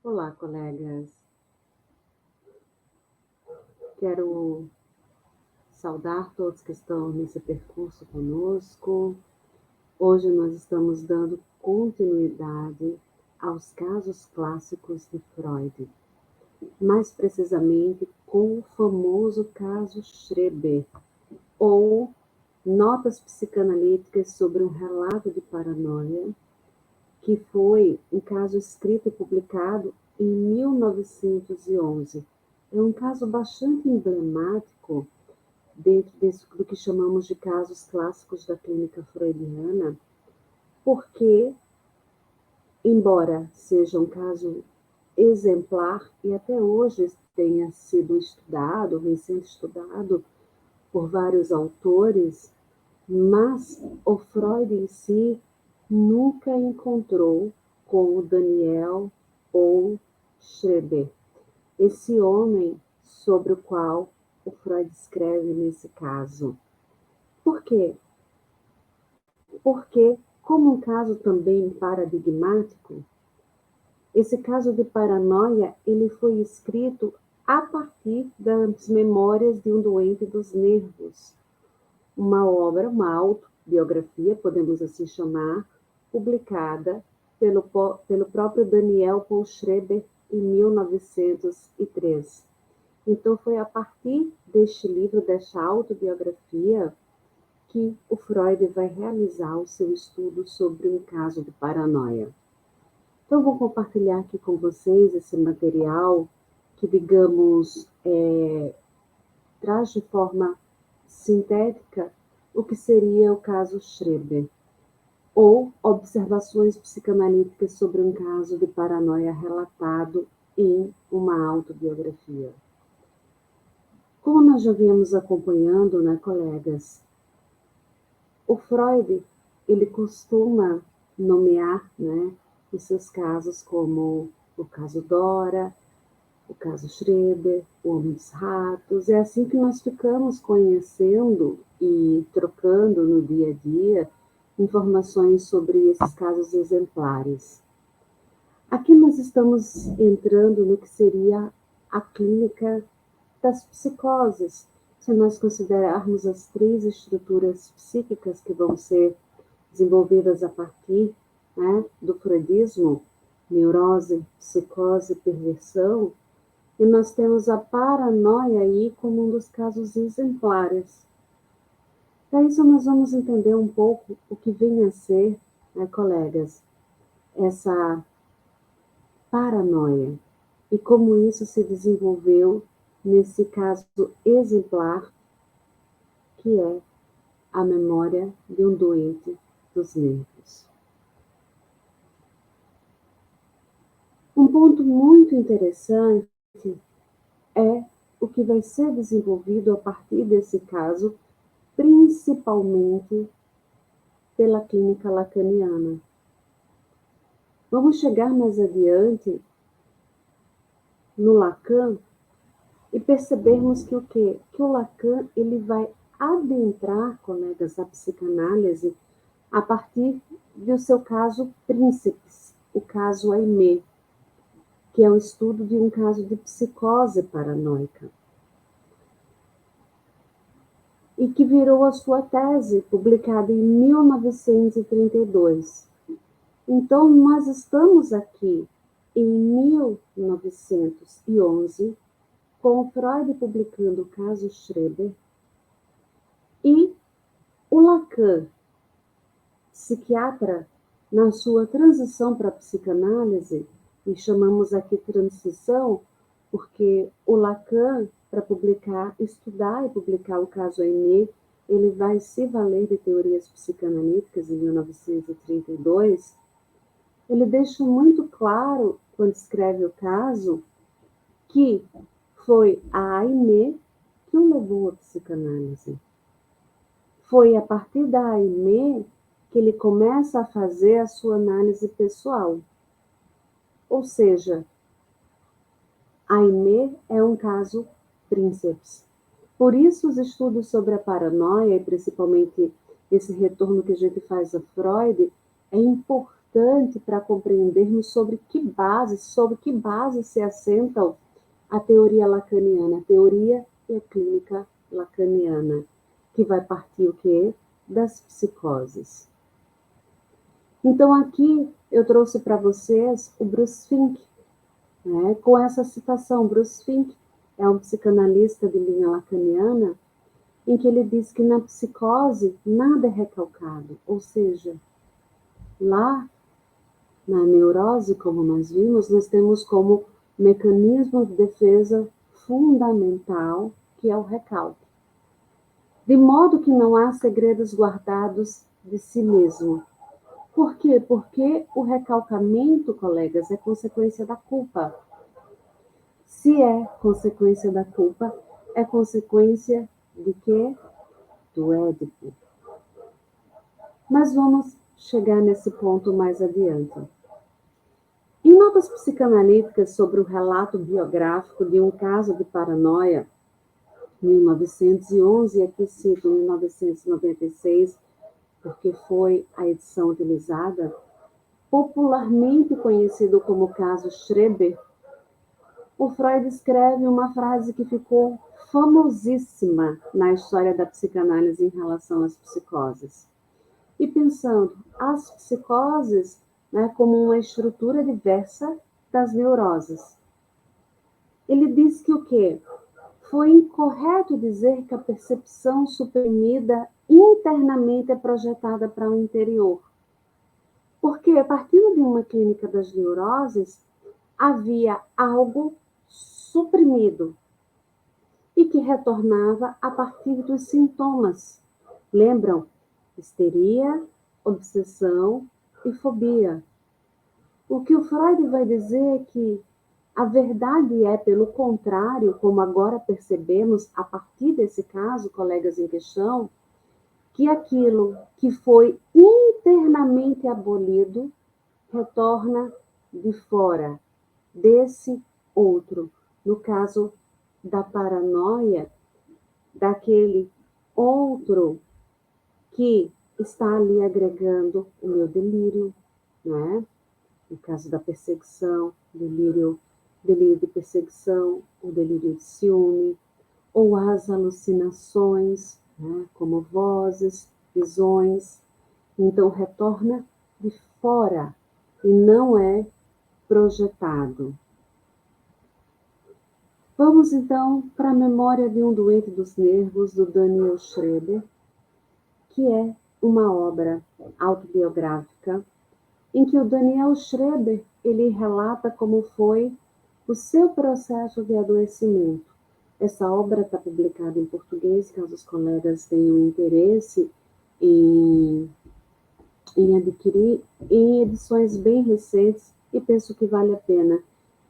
Olá, colegas. Quero saudar todos que estão nesse percurso conosco. Hoje nós estamos dando continuidade aos casos clássicos de Freud, mais precisamente com o famoso caso Schreber, ou Notas Psicanalíticas sobre um Relato de Paranoia, que foi um caso escrito e publicado em 1911. É um caso bastante emblemático dentro do que chamamos de casos clássicos da clínica freudiana, porque, embora seja um caso exemplar e até hoje tenha sido estudado, vem sendo estudado por vários autores, mas o Freud em si nunca encontrou com o Daniel ou Schreber, esse homem sobre o qual o Freud escreve nesse caso. Por quê? Porque, como um caso também paradigmático, esse caso de paranoia ele foi escrito a partir das memórias de um doente dos nervos. Uma obra, uma autobiografia, podemos assim chamar, publicada pelo próprio Daniel Paul Schreber em 1903. Então, foi a partir deste livro, desta autobiografia, que o Freud vai realizar o seu estudo sobre um caso de paranoia. Então, vou compartilhar aqui com vocês esse material que, digamos, traz de forma sintética o que seria o caso Schreber, ou observações psicanalíticas sobre um caso de paranoia relatado em uma autobiografia. Como nós já viemos acompanhando, né, colegas, o Freud, ele costuma nomear, né, os seus casos como o caso Dora, o caso Schreber, o Homem dos Ratos. É assim que nós ficamos conhecendo e trocando no dia a dia informações sobre esses casos exemplares. Aqui nós estamos entrando no que seria a clínica das psicoses, se nós considerarmos as três estruturas psíquicas que vão ser desenvolvidas a partir, né, do freudismo, neurose, psicose, perversão, e nós temos a paranoia aí como um dos casos exemplares. Para isso nós vamos entender um pouco o que vem a ser, né, colegas, essa paranoia e como isso se desenvolveu nesse caso exemplar, que é a memória de um doente dos nervos. Um ponto muito interessante é o que vai ser desenvolvido a partir desse caso, principalmente pela clínica lacaniana. Vamos chegar mais adiante no Lacan e percebermos que o quê? Que o Lacan ele vai adentrar, colegas, a psicanálise a partir do seu caso Príncipes, o caso Aimé, que é o estudo de um caso de psicose paranoica, e que virou a sua tese, publicada em 1932. Então, nós estamos aqui em 1911, com Freud publicando o caso Schreber, e o Lacan, psiquiatra, na sua transição para a psicanálise, e chamamos aqui transição porque o Lacan, para publicar, estudar e publicar o caso Aimé, ele vai se valer de teorias psicanalíticas em 1932. Ele deixa muito claro, quando escreve o caso, que foi a Aimé que o levou à psicanálise. Foi a partir da Aimé que ele começa a fazer a sua análise pessoal. Ou seja, Aimé é um caso Príncipes. Por isso, os estudos sobre a paranoia, e principalmente esse retorno que a gente faz a Freud, é importante importante para compreendermos sobre que base se assentam a teoria lacaniana, a teoria e a clínica lacaniana, que vai partir o quê? Das psicoses. Então, aqui eu trouxe para vocês o Bruce Fink, né, com essa citação. Bruce Fink é um psicanalista de linha lacaniana, em que ele diz que na psicose nada é recalcado, ou seja, lá na neurose, como nós vimos, nós temos como mecanismo de defesa fundamental, que é o recalque. De modo que não há segredos guardados de si mesmo. Por quê? Porque o recalcamento, colegas, é consequência da culpa. Se é consequência da culpa, é consequência de quê? Do Édipo. Mas vamos chegar nesse ponto mais adiante. Em notas psicanalíticas sobre o relato biográfico de um caso de paranoia, 1911, aqui cito 1996, porque foi a edição utilizada, popularmente conhecido como caso Schreber, o Freud escreve uma frase que ficou famosíssima na história da psicanálise em relação às psicoses. E pensando as psicoses, né, como uma estrutura diversa das neuroses. Ele diz que o quê? Foi incorreto dizer que a percepção suprimida internamente é projetada para o interior. Porque, a partir de uma clínica das neuroses, havia algo suprimido e que retornava a partir dos sintomas. Lembram? Histeria, obsessão e fobia. O que o Freud vai dizer é que a verdade é, pelo contrário, como agora percebemos a partir desse caso, colegas em questão, que aquilo que foi internamente abolido retorna de fora, desse outro. No caso da paranoia, daquele outro que está ali agregando o meu delírio, não é? No caso da perseguição, delírio de perseguição, o delírio de ciúme, ou as alucinações, né, como vozes, visões. Então, retorna de fora e não é projetado. Vamos, então, para a memória de um doente dos nervos, do Daniel Schreber, que é uma obra autobiográfica, em que o Daniel Schreber ele relata como foi o seu processo de adoecimento. Essa obra está publicada em português, caso os colegas tenham interesse em adquirir, em edições bem recentes, e penso que vale a pena.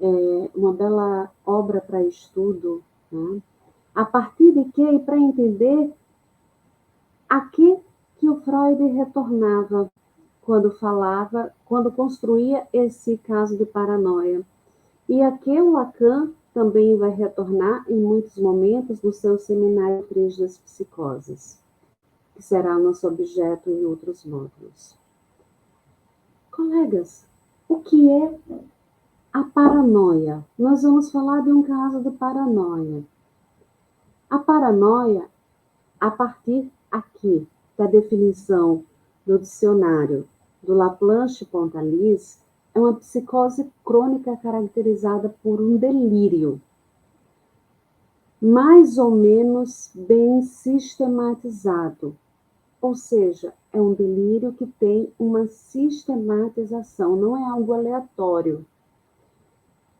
É uma bela obra para estudo, né? A partir de que, e para entender a que o Freud retornava quando falava, quando construía esse caso de paranoia. E aqui o Lacan também vai retornar em muitos momentos no seu seminário 3 das psicoses, que será nosso objeto em outros módulos. Colegas, o que é a paranoia? Nós vamos falar de um caso de paranoia. A paranoia, a partir aqui da definição do dicionário do Laplanche-Pontalis, é uma psicose crônica caracterizada por um delírio, mais ou menos bem sistematizado. Ou seja, é um delírio que tem uma sistematização, não é algo aleatório.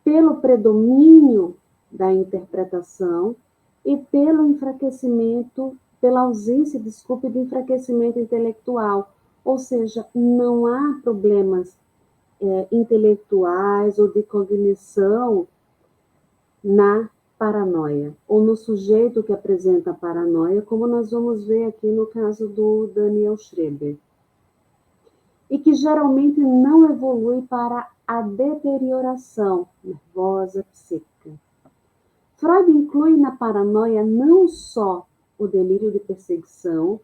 Pelo predomínio da interpretação e pelo enfraquecimento, pela ausência, de enfraquecimento intelectual. Ou seja, não há problemas intelectuais ou de cognição na paranoia, ou no sujeito que apresenta a paranoia, como nós vamos ver aqui no caso do Daniel Schreber. E que geralmente não evolui para a deterioração nervosa psíquica. Freud inclui na paranoia não só o delírio de perseguição,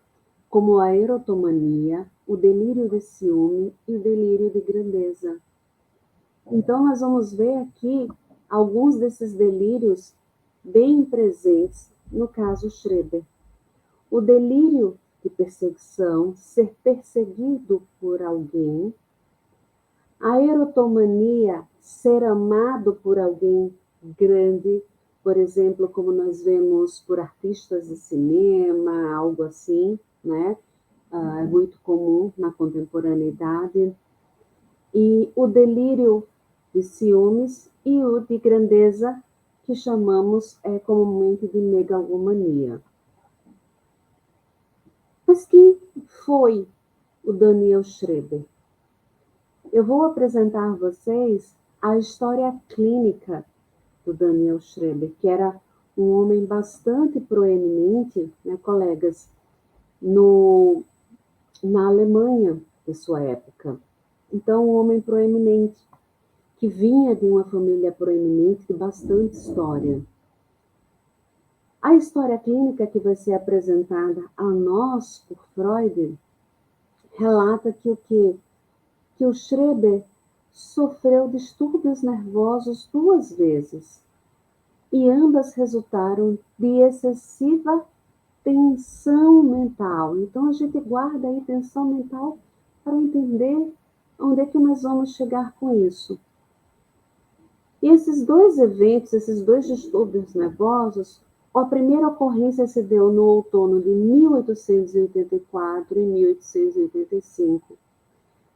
como a erotomania, o delírio de ciúme e o delírio de grandeza. Então, nós vamos ver aqui alguns desses delírios bem presentes no caso Schreber. O delírio de perseguição, ser perseguido por alguém. A erotomania, ser amado por alguém grande, por exemplo, como nós vemos por artistas de cinema, algo assim, né? É muito comum na contemporaneidade. E o delírio de ciúmes e o de grandeza, que chamamos comumente de megalomania. Mas quem foi o Daniel Schreber? Eu vou apresentar a vocês a história clínica do Daniel Schreber, que era um homem bastante proeminente, né, colegas, na Alemanha de sua época. Então, um homem proeminente, que vinha de uma família proeminente de bastante história. A história clínica que vai ser apresentada a nós por Freud relata que o Schreber sofreu distúrbios nervosos 2 vezes, e ambas resultaram de excessiva tensão mental. Então, a gente guarda aí tensão mental para entender onde é que nós vamos chegar com isso. E esses 2 eventos, esses 2 distúrbios nervosos, a primeira ocorrência se deu no outono de 1884 e 1885,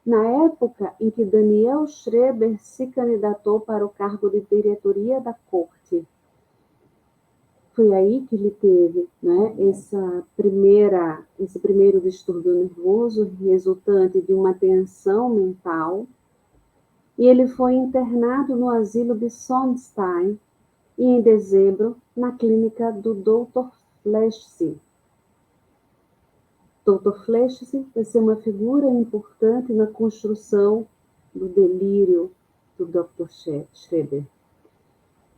na época em que Daniel Schreber se candidatou para o cargo de diretoria da corte. Foi aí que ele teve, né, esse primeiro distúrbio nervoso, resultante de uma tensão mental, e ele foi internado no asilo de Sonstein, e em dezembro, na clínica do Dr. Fleschsee. Dr. Fleschsee vai ser uma figura importante na construção do delírio do Dr. Schreber.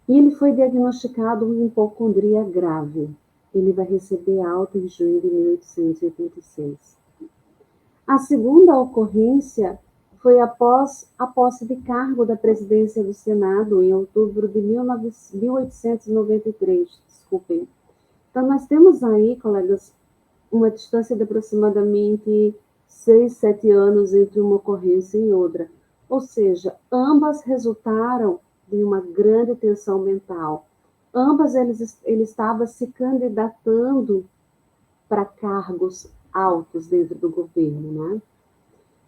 E ele foi diagnosticado com hipocondria grave. Ele vai receber alta em junho de 1886. A segunda ocorrência foi após a posse de cargo da presidência do Senado, em outubro de 1893. Desculpem. Então, nós temos aí, colegas, uma distância de aproximadamente 6, 7 anos entre uma ocorrência e outra. Ou seja, ambas resultaram de uma grande tensão mental. Ambas ele estava se candidatando para cargos altos dentro do governo, né?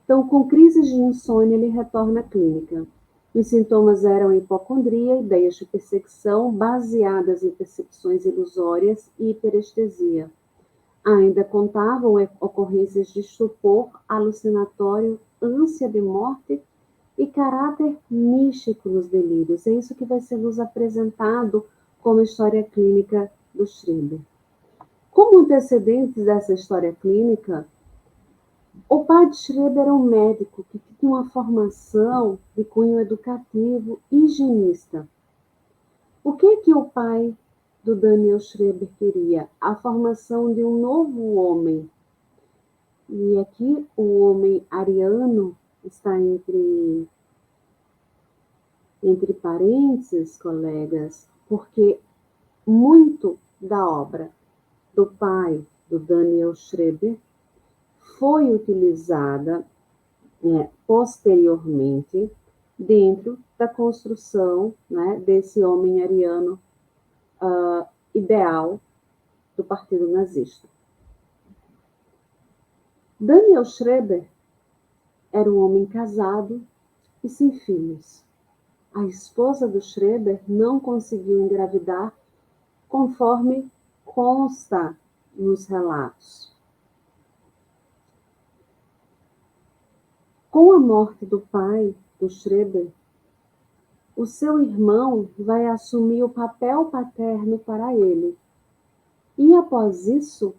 Então, com crises de insônia, ele retorna à clínica. Os sintomas eram hipocondria, ideias de perseguição baseadas em percepções ilusórias e hiperestesia. Ainda contavam ocorrências de estupor, alucinatório, ânsia de morte e caráter místico nos delírios. É isso que vai ser nos apresentado como história clínica do Schreber. Como antecedentes dessa história clínica, o pai de Schreber era um médico que tinha uma formação de cunho educativo e higienista. O que o pai do Daniel Schreber queria? A formação de um novo homem. E aqui o homem ariano está entre parênteses, colegas, porque muito da obra do pai do Daniel Schreber foi utilizada posteriormente dentro da construção, né, desse homem ariano ideal do Partido Nazista. Daniel Schreber era um homem casado e sem filhos. A esposa do Schreber não conseguiu engravidar, conforme consta nos relatos. Com a morte do pai do Schreber, o seu irmão vai assumir o papel paterno para ele. E após isso,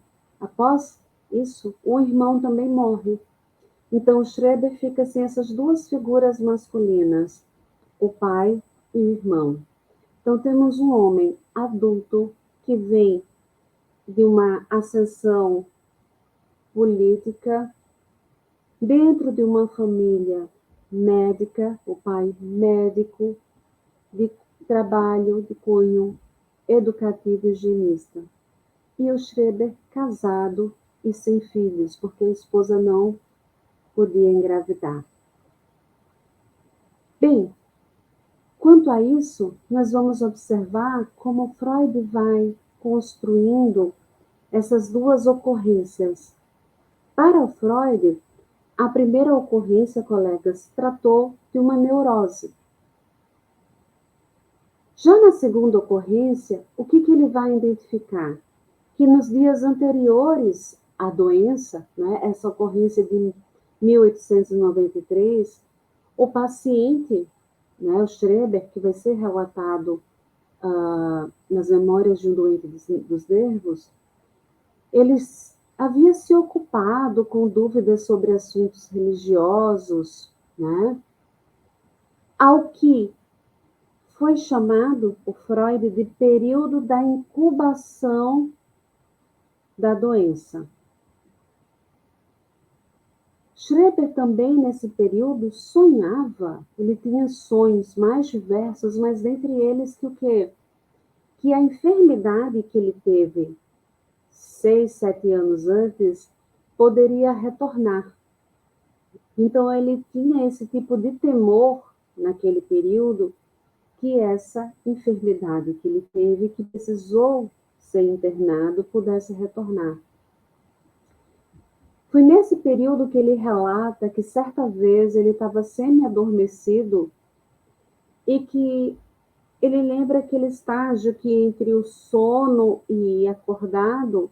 o irmão também morre. Então, o Schreber fica sem essas 2 figuras masculinas, o pai e o irmão. Então, temos um homem adulto que vem de uma ascensão política dentro de uma família médica, o pai médico, de trabalho de cunho educativo e higienista. E o Schreber casado e sem filhos, porque a esposa não podia engravidar. Bem, quanto a isso, nós vamos observar como Freud vai construindo essas duas ocorrências. Para Freud, a primeira ocorrência, colegas, tratou de uma neurose. Já na segunda ocorrência, o que ele vai identificar? Que nos dias anteriores à doença, né, essa ocorrência de 1893, o paciente, né, o Schreber, que vai ser relatado nas memórias de um doente dos nervos, ele havia se ocupado com dúvidas sobre assuntos religiosos, né, ao que foi chamado por Freud de período da incubação da doença. Schreber também, nesse período, sonhava, ele tinha sonhos mais diversos, mas dentre eles que o quê? Que a enfermidade que ele teve 6, 7 anos antes poderia retornar. Então ele tinha esse tipo de temor naquele período que essa enfermidade que ele teve, que precisou ser internado, pudesse retornar. Foi nesse período que ele relata que certa vez ele estava semi-adormecido e que ele lembra aquele estágio que entre o sono e acordado,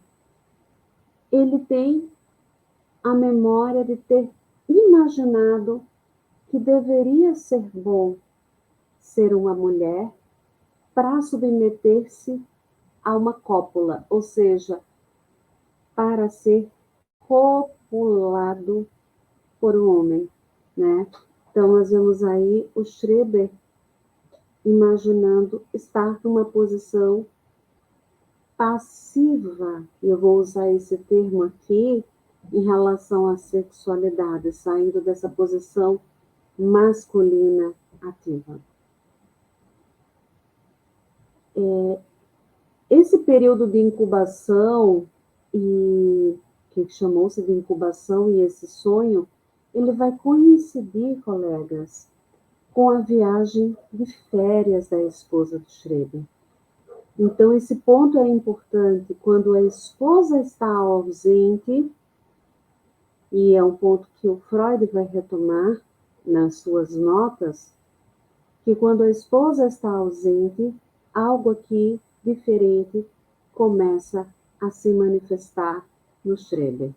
ele tem a memória de ter imaginado que deveria ser bom ser uma mulher para submeter-se a uma cópula, ou seja, para ser copulado por um homem, né? Então, nós vemos aí o Schreber imaginando estar numa posição passiva, e eu vou usar esse termo aqui, em relação à sexualidade, saindo dessa posição masculina ativa. Esse período de incubação, e que chamou-se de incubação, e esse sonho, ele vai coincidir, colegas, com a viagem de férias da esposa do Schreber. Então, esse ponto é importante quando a esposa está ausente, e é um ponto que o Freud vai retomar nas suas notas, que quando a esposa está ausente, algo aqui diferente começa a se manifestar no Schreber.